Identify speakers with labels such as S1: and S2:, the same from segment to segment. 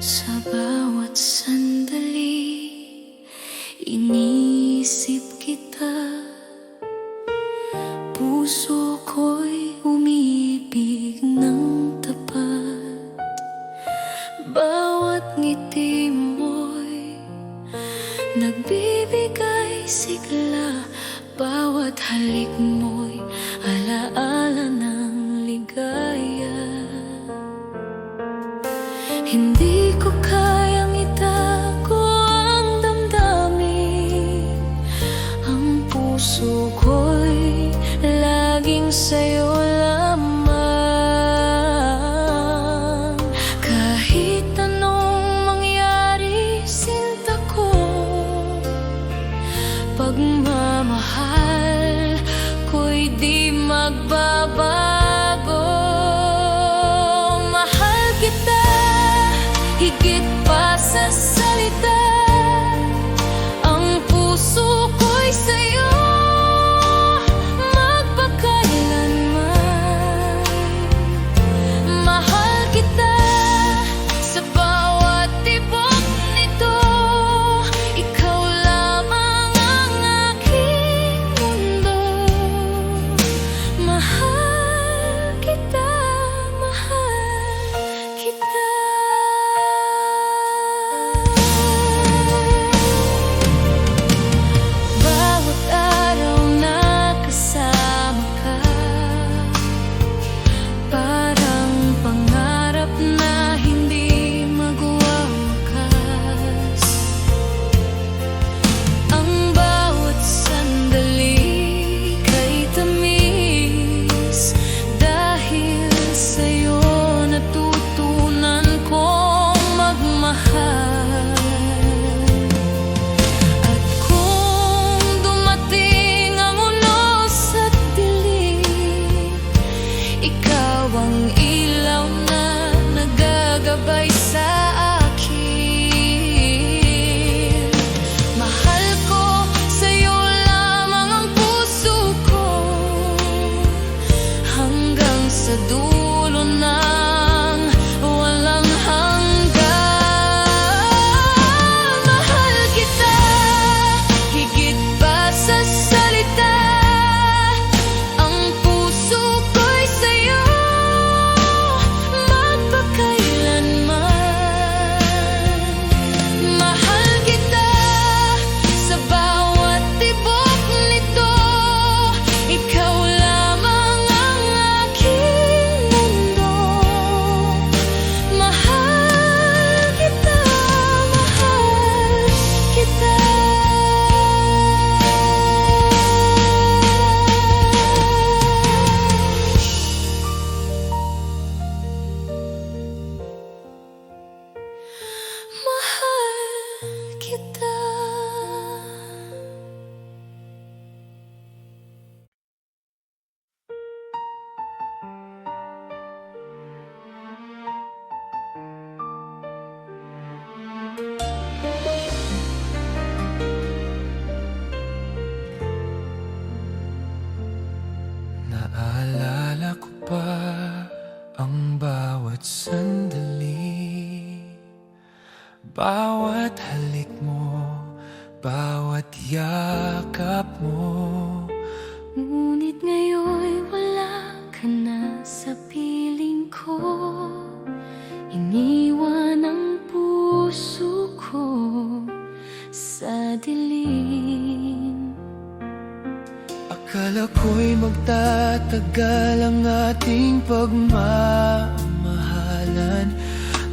S1: Sa bawat sandali, iniisip kita. Puso ko'y umiibig ng tapat. Bawat ngiti mo'y nagbibigay sigla. Bawat halik mo'y alaala ng ligaya. Hindi ko kayang itago ang damdamin. Ang puso ko'y laging sa'yo lamang. Kahit anong mangyari, sinta ko, pagmamahal ko'y di magbabago. Higit pa sa salita, ang puso ko'y sa'yo magpakailanman. Mahal kita sa bawat tibok nito. Ikaw lamang ang aking mundo. Mahal kita, mahal kita. Sa dulo ng walang hanggan. Mahal kita higit pa sa salita. Ang puso ko'y sa'yo magpakailanman. Mahal kita sa bawat tibok nito. Ikaw lamang ang aking
S2: Naalala ko pa ang bawat sandali, bawat halik mo, bawat yakap mo.
S1: Ngunit ngayon'y wala ka na sa piling ko. Iniwan ang puso ko sa dilim.
S2: Akala ko'y magtatagal ang ating pagmamahalan,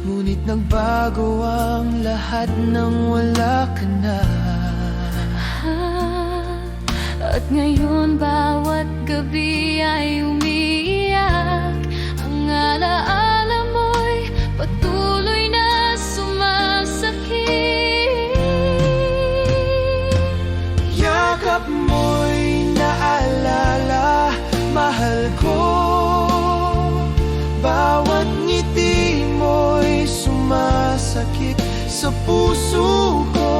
S2: ngunit nagbago ang lahat nang wala ka na.
S1: At ngayon bawat gabi ay umiiyak. Ang alaala mo'y patuloy na sumasakit.
S2: Yakap mo'y naalala, mahal ko. Bawat ngiti mo'y sumasakit sa puso ko.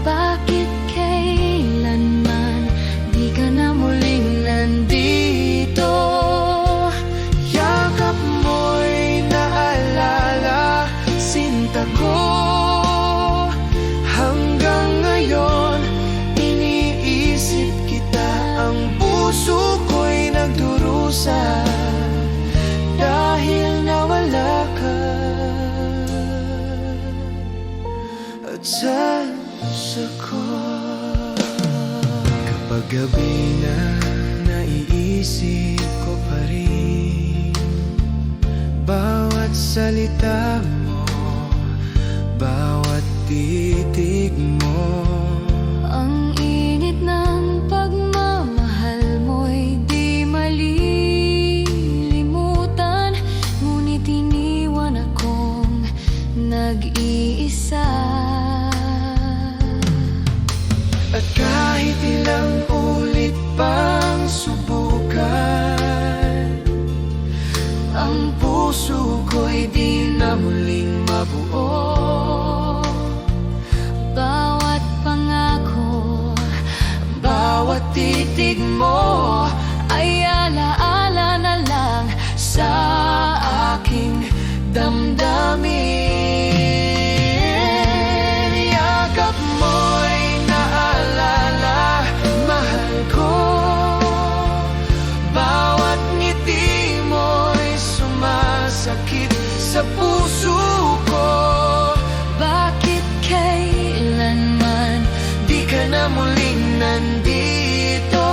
S1: Bakit kailanman di ka na muling nandito?
S2: Yakap mo'y naalala, sinta ko. Hanggang ngayon, iniisip kita. Ang puso ko'y nagdurusa dahil nawala ka. At sa puso ko, kapag gabi na, naiisip ko pa rin bawat salita mo, bawat titig mo.
S1: Ang init ng pagmamahal mo'y di malilimutan, ngunit iniwan akong nag-iisa.
S2: At kahit ilang ulit pang subukan, ang puso ko'y di na muling mabuo.
S1: Bawat pangako,
S2: Bawat titig mo
S1: ay alaala na lang sa
S2: aking damdamin. Yakap mo'y naalala, mahal ko. Bawat ngiti mo'y sumasakit sa puso ko.
S1: bakit kailanman
S2: Di ka na muling nandito.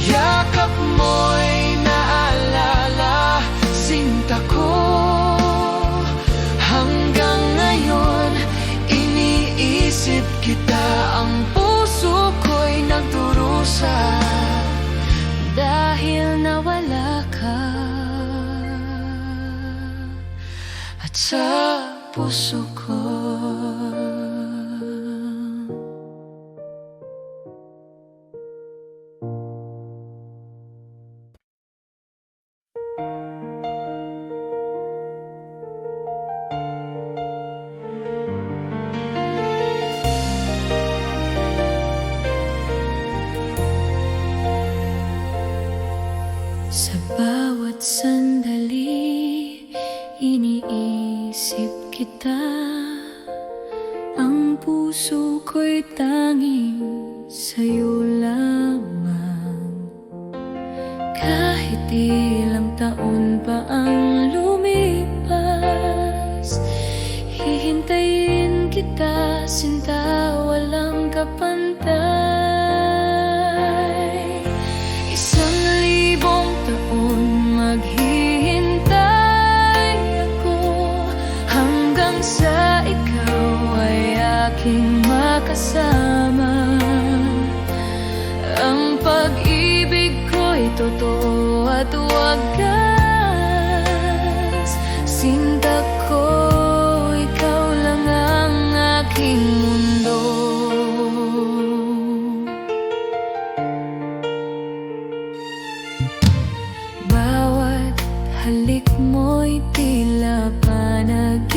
S2: Yakap mo'y naalala, sinta ko. Hanggang ngayon, iniisip kita. Ang puso ko'y nagdurusa
S1: dahil nawala ka.
S2: at sa puso ko.
S1: Sa bawat sandali, iniisip kita. Ang puso ko'y tanging sa'yo lamang. Kahit ilang taon pa ang lumipas, hihintayin kita, sinta, walang kapantay. Maghihintay ako hanggang sa ikaw ay aking makasama. Ang pag-ibig ko'y totoo at wagas. Sinta ko, ikaw lang ang aking mundo. Halik mo'y tila panaginip.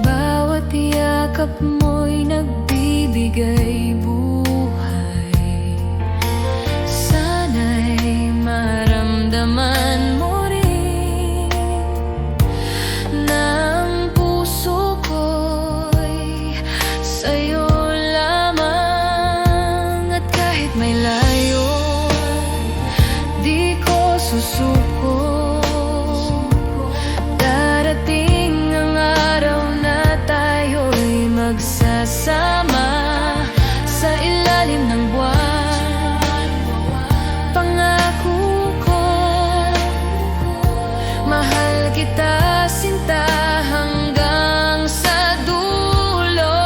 S1: Bawat yakap mo'y nagbibigay buhay. Sana'y maramdaman mo rin na ang puso ko'y sa'yo lamang. At kahit may layo, di ko susuko. Darating ang araw na tayo'y magsasama sa ilalim ng buwan. Pangako ko, mahal kita, sinta, hanggang sa dulo.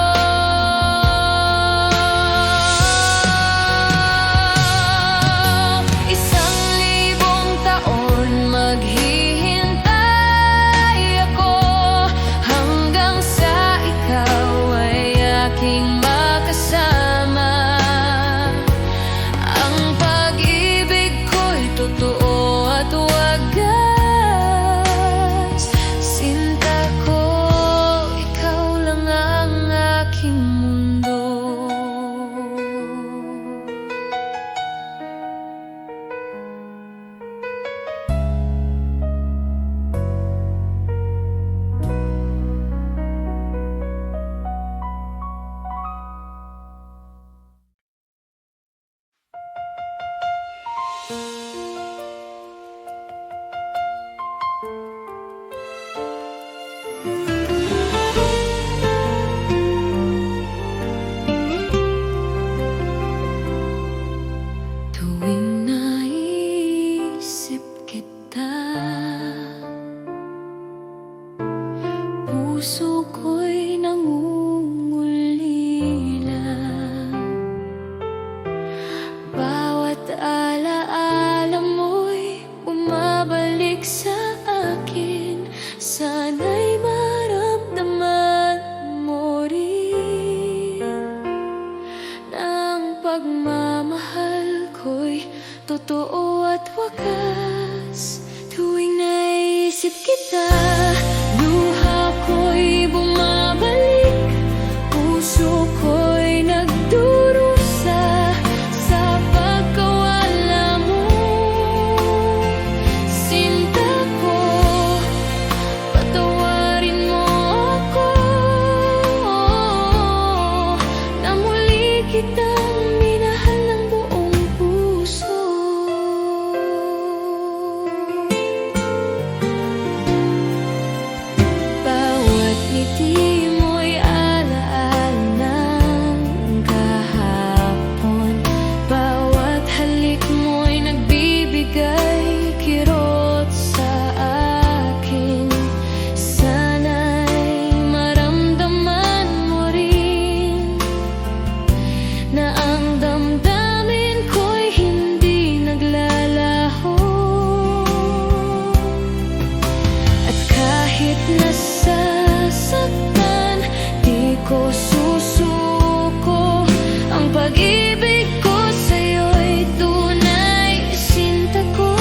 S1: Maghihintay ako hanggang sa ikaw ay aking makasama. Ang pag-ibig ko'y totoo at wagas. Sinta puso ko'y nangungulila. Bawat alaala mo'y bumabalik sa akin. Sana'y maramdaman mo rin na ang pagmamahal ko'y totoo at wakas. Tuwing naisip kita, luha ko'y bumabalik, puso ko'y nagdurusa sa pagkawala mo. Sinta ko, patawarin mo ako na muli kitang minahal ng buong puso. Bawat ngiti mo'y alaala ng kahapon. Bawat halik mo'y nagbibigay kirot sa akin. Sana'y maramdaman mo rin na ang damdamin ko'y hindi naglalaho. At kahit nasasaktan, di ko susuko. Ang pag-ibig ko sa'yo'y tunay, sinta ko.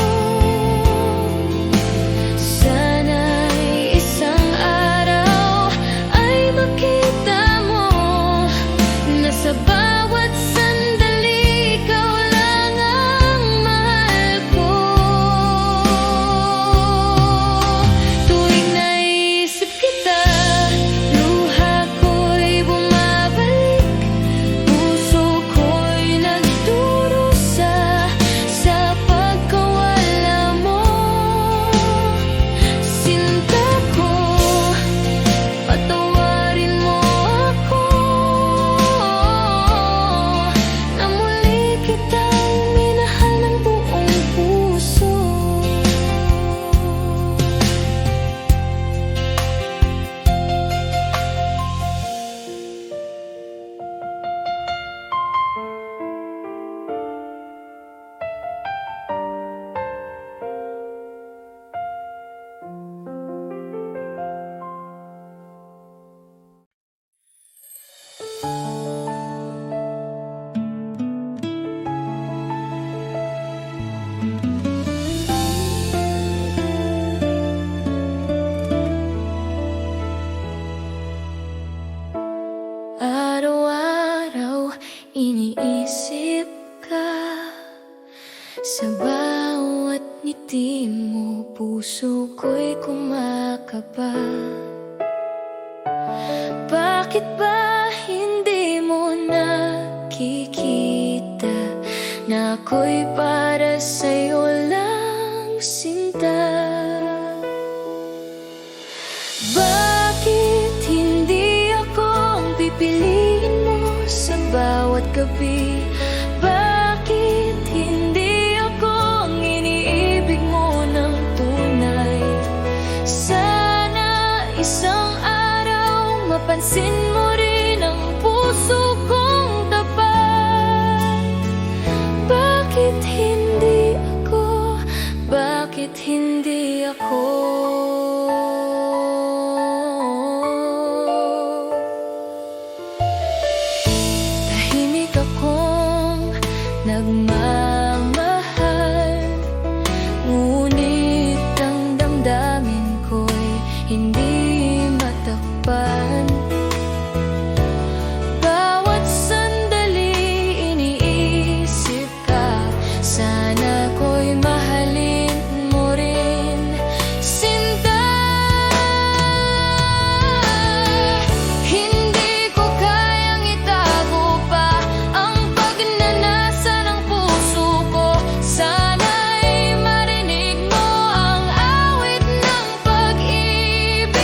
S1: Sana'y isang araw ay makita mo na sa bawat sandali ikaw lang ang mahal ko. Tuwing naisip kita, luha ko'y bumabalik, puso ko'y nagdurusa sa pagkawala mo. Sinta ko, patawarin mo ako na muli kitang minahal ng buong puso. Araw-araw iniisip ka, sa bawat ngiti mo puso ko'y kumakaba. Bakit ba hindi mo nakikita na ako'y para sa'yo lang, sinta? Bakit hindi ako ang pipiliin mo sa bawat gabi? Bakit hindi ako ang iniibig mo ng tunay? Sana isang araw mapansin mo rin ang puso kong tapat. Bakit hindi ako? Bakit hindi ako? Tahimik akong nagmamahal, ngunit ang damdamin ko'y hindi matakpan. Bawat sandali iniisip ka, sana ko'y mahalin mo rin, sinta. Hindi ko kayang itago pa ang pagnanasa ng puso ko. Sana'y marinig mo ang awit ng pag-ibig.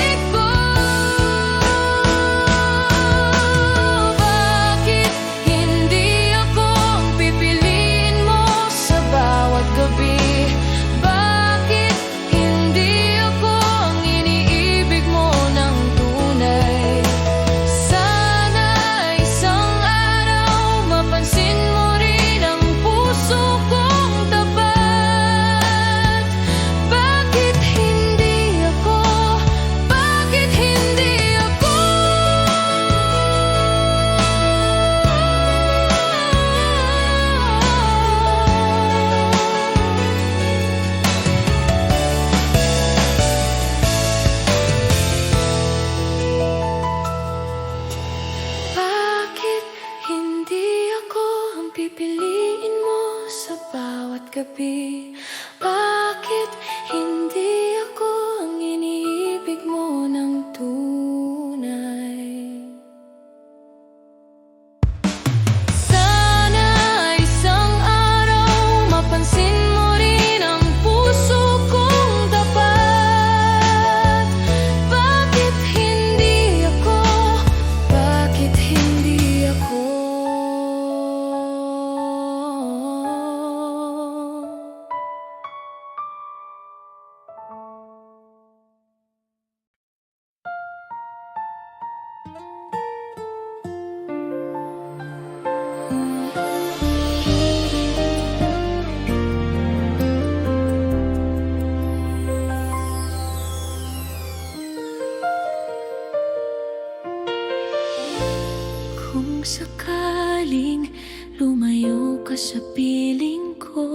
S1: sakaling lumayo ka sa piling ko,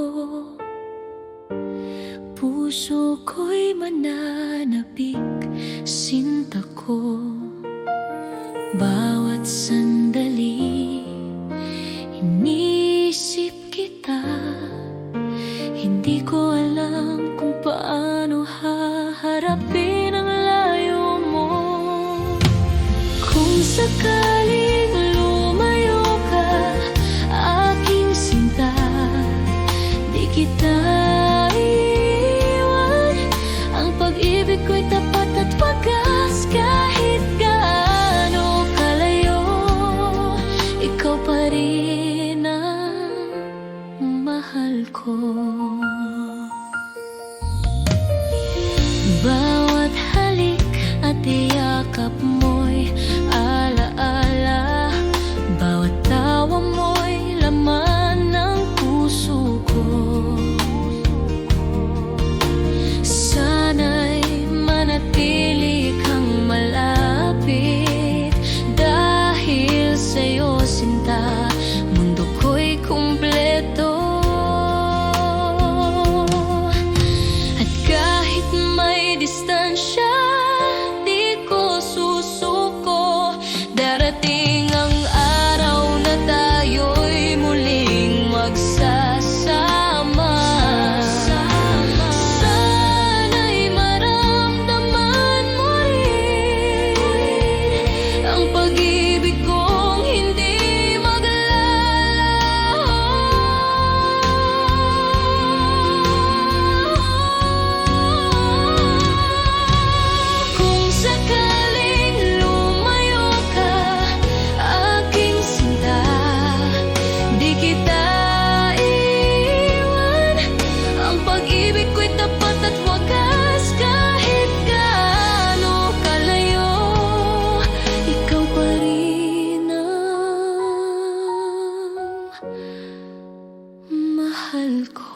S1: puso ko'y mananabik, sinta ko. Bawat sandali, inisip kita. Hindi ko alam kung paano haharapin ang layo mo. Kung sakaling lumayo ka, aking sinta, di kita iiwan. Ang pag-ibig ko'y tapat at wagas, kahit gaano kalayo, ikaw pa rin ang mahal ko. Bawat halik at yakap mo'y alaala, bawat tawa mo'y laman ng puso ko. Sana'y manatili kang malapit, dahil sa'yo sinta, mundo ko'y kumpleto. At kahit may distansya, di ko susuko. Darating ang araw na tayo'y muling magsasama. Sana'y maramdaman mo rin ang pag-ibig kong hindi maglalaho. Kung sakaling lumayo ka, aking sinta, di kita iiwan. Ang pag-ibig ko'y tapat at wagas, kahit gaano kalayo, ikaw pa rin ang mahal ko.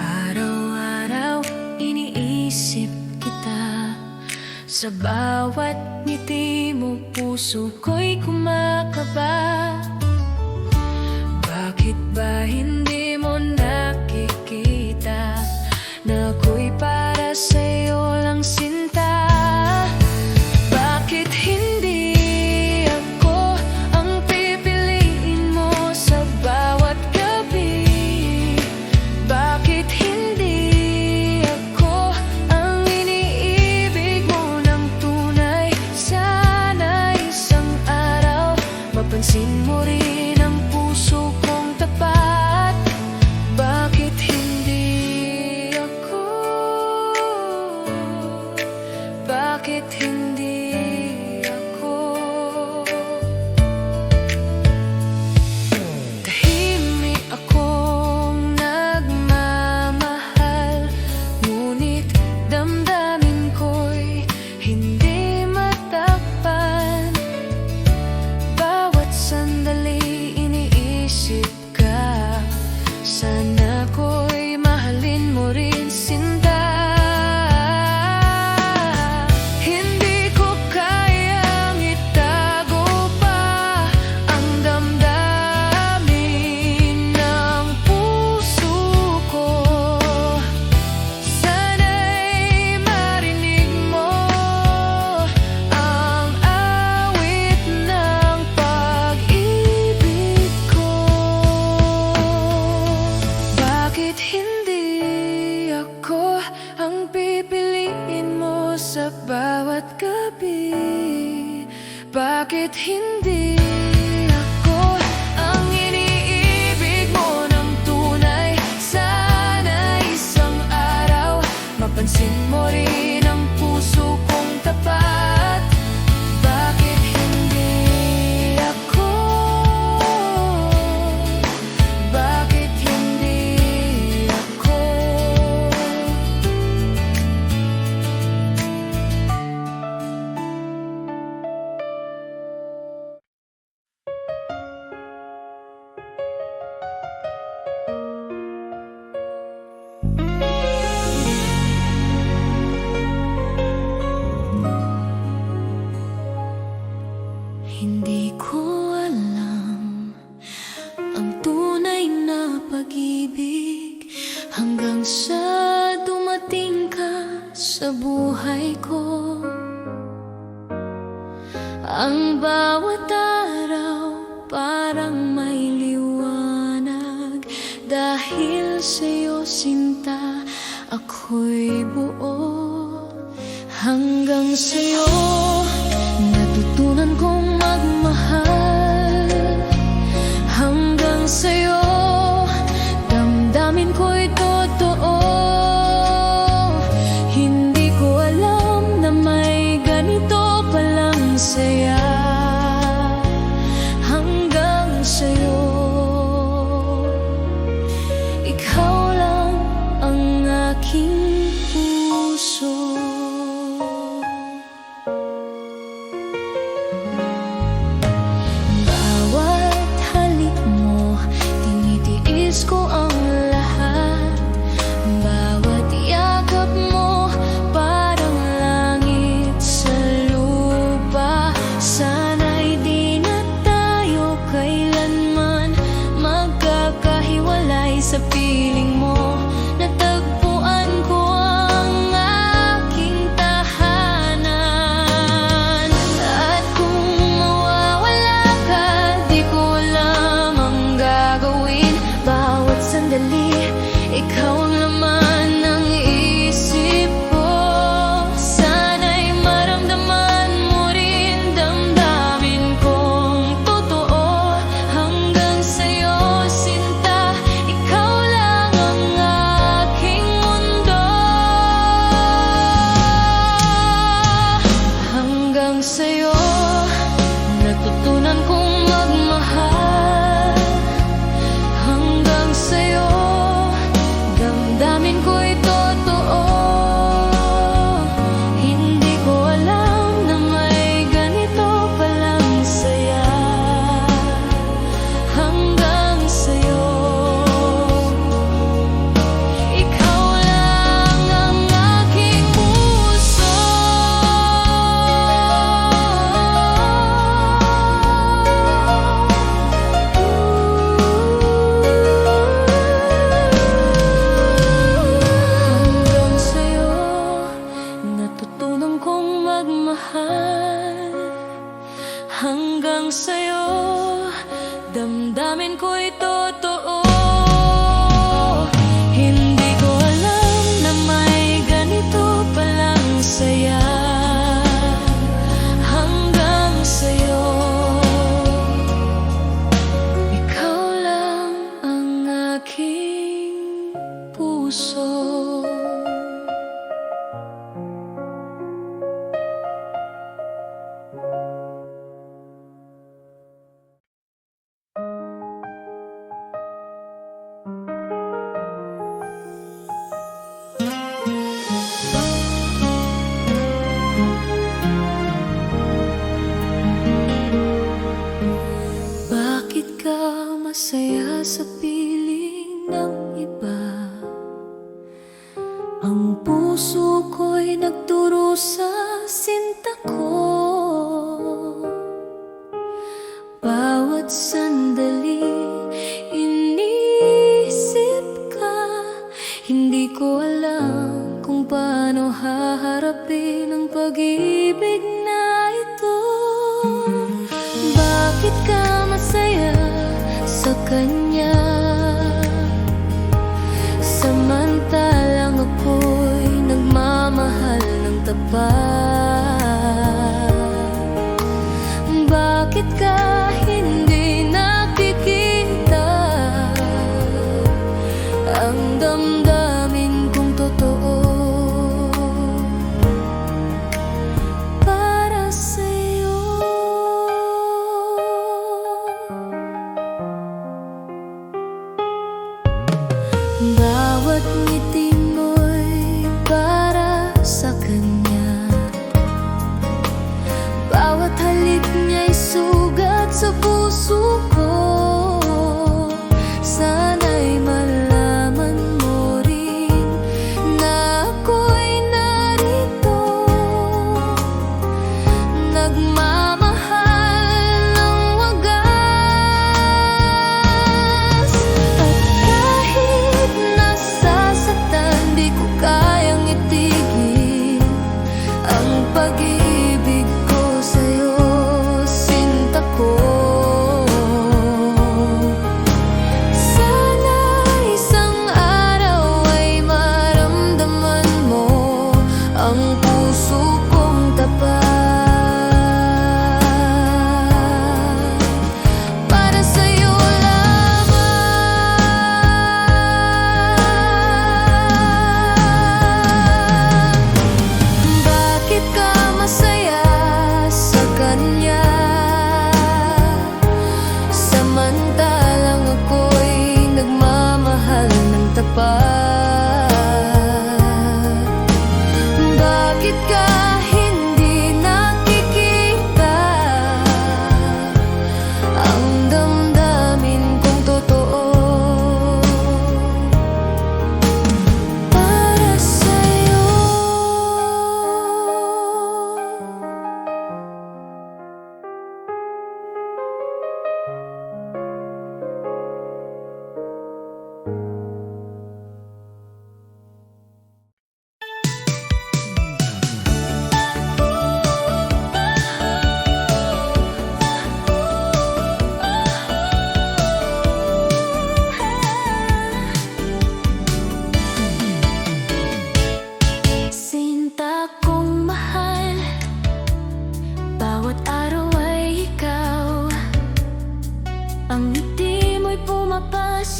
S1: Araw-araw iniisip kita, sa bawat ngiti mo puso ko'y kumakaba. Bakit ba hindi mo nakikita na ako'y para sa'yo lang sinta? Bakit hindi ako ang pipiliin mo sa bawat gabi? Bakit hindi ako ang iniibig mo ng tunay? Sana isang araw mapansin mo rin ang puso kong tapat. Bakit hindi ako? Bakit hindi ako? Tahimik akong nagmamahal, ngunit damdamin ko'y hindi matakpan. Bawat sandali iniisip ka, sana ko'y mahalin mo rin sinta. Hindi ko kayang itago pa ang damdamin ng puso ko. Sana'y marinig mo ang awit ng pag-ibig ko. Bakit hindi ako ang pipiliin mo sa bawat gabi? Bakit hindi ako ang iniibig mo ng tunay? Sana isang araw mapansin mo rin ang puso kong tapat. Bakit hindi ako? Bakit Hindi ko alam ang tunay na pag-ibig hanggang sa dumating ka sa buhay ko. Ang bawat araw parang may liwanag, dahil sa'yo sinta ako'y buo. Hanggang sa'yo natutunan kong magmahal. Hanggang sa'yo damdamin ko'y totoo. Hindi ko alam na may ganito palang saya. Hanggang sa'yo, ikaw lang ang aking puso. Bawat halik mo, tinitiis ko ang lahat. Bawat yakap mo, parang langit sa lupa. Sana'y di na tayo kailanman magkakahiwalay. Sa piling mo natagpuan ko ang aking tahanan. At kung mawawala ka, di ko alam ang gagawin. Bawat sandali, ikaw ang laman ng isip ko. Sana'y maramdaman mo rin damdamin kong totoo. Hanggang sa'yo sinta, ikaw lang ang aking mundo. Hanggang sa'yo natutunan kong magmahal. Hanggang sa'yo damdamin ko'y totoo. Hindi ko alam na may ganito palang saya. Hanggang sa'yo, ikaw lang ang aking puso. Hanggang sa'yo natutunan kong magmahal. Hanggang sa'yo damdamin ko'y totoo. Hindi ko alam na may ganito palang saya. Hanggang sa'yo, ikaw lang ang aking puso. Bakit ka masaya sa piling ng iba? Ang puso ko'y nagturo sa sinta ko. Bawat sandali iniisip ka. Hindi ko alam kung paano haharapin ang pag-ibig na ito. Bakit ka masaya sa kanya, samantalang ako'y nagmamahal ng tapat? Bakit ka hindi nakikita ang damdamin kong totoo para sa'yo? Bawat ngiti mo'y para sa kanya. Bawat halik niya'y sugat sa puso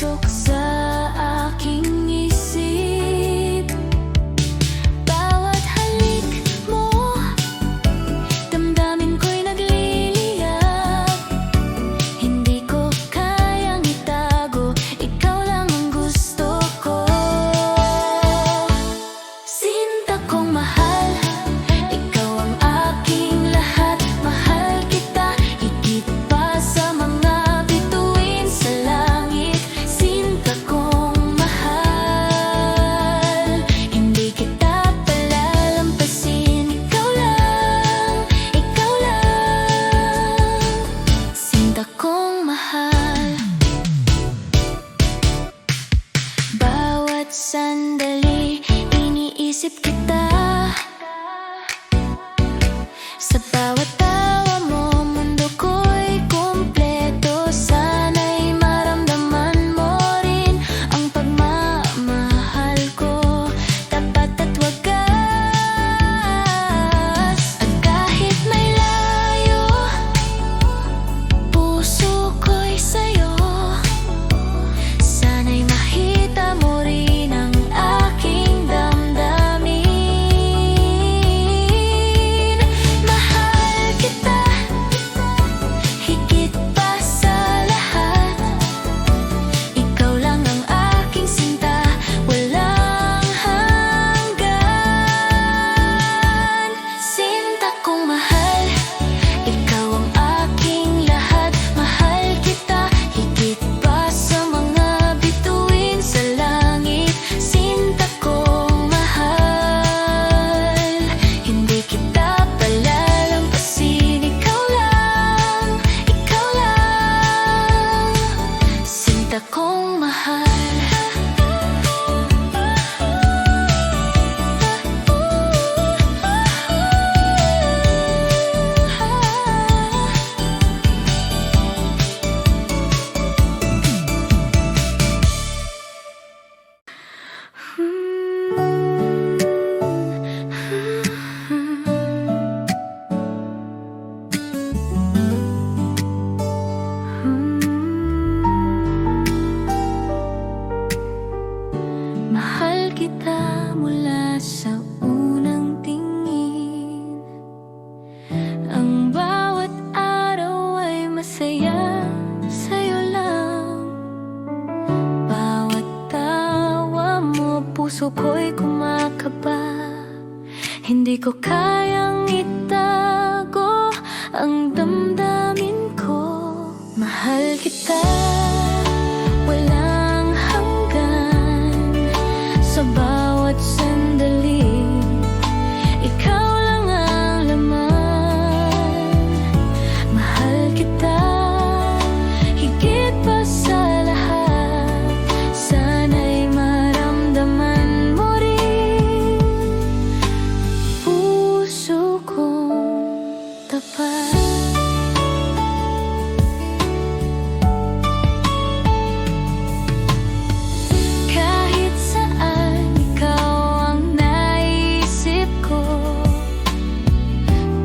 S1: pumasok sa aking isip. Bawat halik mo, damdamin ko'y nagliliyab. Hindi ko kayang itago, ikaw lang ang gusto ko. Sinta kong mahal, ikaw ang aking lahat. Mahal kita, higit pa sa mga bituin sa langit. Sinta kong mahal, hindi kita palalampasin. Ikaw lang, ikaw lang. Sinta kong mahal. Bawat sandali, iniisip kita. Sa bawat tawa mo, mundo ko'y kumpleto. Sana'y maramdaman mo rin ang pagmamahal ko, tapat at wagas. At kahit may layo, puso ko'y sa'yo. Sana'y makita mo rin ang aking damdamin. Mahal kita, higit pa sa lahat. Ikaw lang ang aking sinta, walang hanggan. Sinta kong mahal, ikaw ang aking lahat. Mahal kita, higit pa sa mga bituin sa langit. Sinta kong mahal, hindi kita palalampasin. Ikaw lang, ikaw lang. Sinta kong mahal. Mahal kita mula sa unang tingin. Ang bawat araw ay masaya sa'yo lang. Bawat tawa mo, puso ko'y kumakaba. Hindi ko kayang itago ang damdamin ko. Mahal kita, walang hanggan. Sa bawat sandali, ikaw lang ang laman. Mahal kita, higit pa sa lahat. Sana'y maramdaman mo rin puso kong tapat. Kahit saan, ikaw ang naisip ko.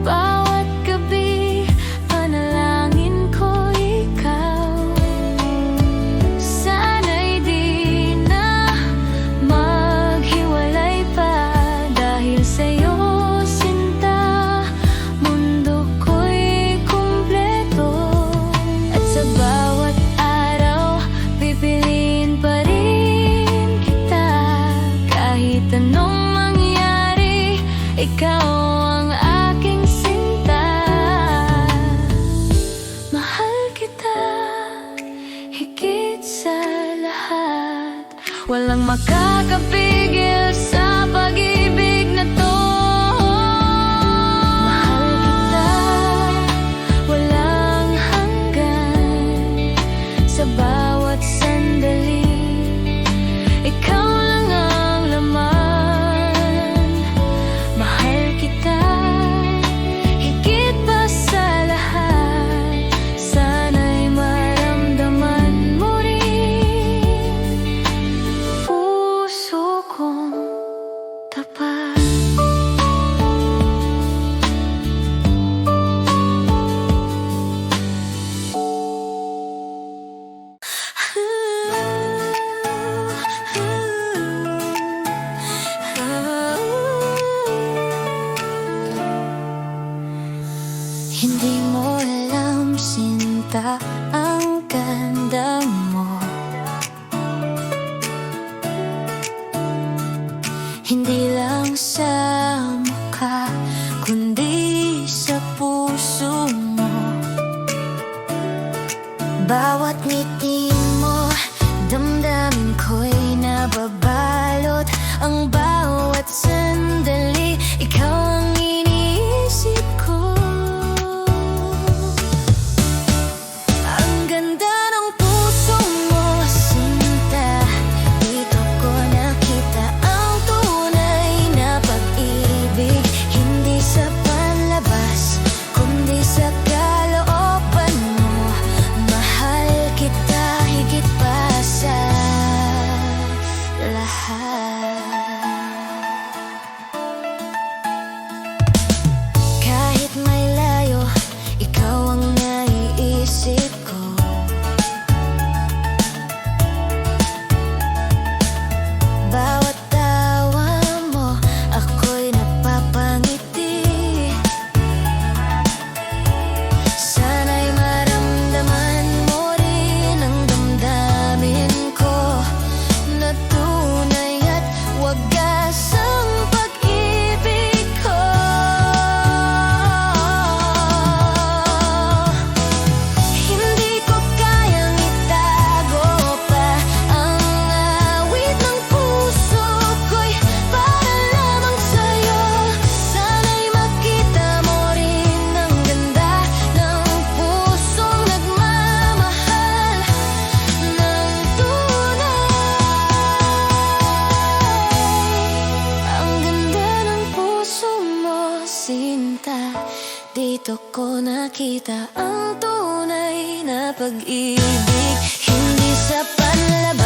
S1: Bawat gabi, panalangin ko ikaw. Sana'y di na maghiwalay pa. Dahil sa'yo, sinta, mundo ko'y kumpleto. At sa bawat araw, pipiliin pa rin kita. Kahit anong mangyari, ikaw ang aking sinta. Mahal kita, higit sa lahat. Walang makakapigil sa pag-ibig na to. Mahal kita, walang hanggan. Sa bawat sandali, ikaw lang ang laman. Mahal kita, higit pa sa lahat. Sana'y maramdaman mo rin puso Bawat ngiti mo, damdamin ko'y nababalot. Ang bawat sandali, ikaw ang iniisip ko. Ang ganda ng puso mo, sinta. Dito ko nakita ang tunay na pag-ibig. Hindi sa panlabas, kundi sa kalooban mo. Mahal kita higit pa sa lahat. Kahit may layo, ikaw ang naiisip ko. Bawat tawa mo, ako'y napapangiti. Sana'y maramdaman mo rin ang damdamin ko, na tunay at wagas ang pag-ibig ko. Hindi ko kayang itago pa ang awit ng puso ko'y para lamang sa'yo. Sana'y makita mo rin ang ganda ng pusong nagmamahal ng tunay. Ang ganda ng puso mo, sinta. Dito ko nakita ang tunay na pag-ibig. Hindi sa panlabas,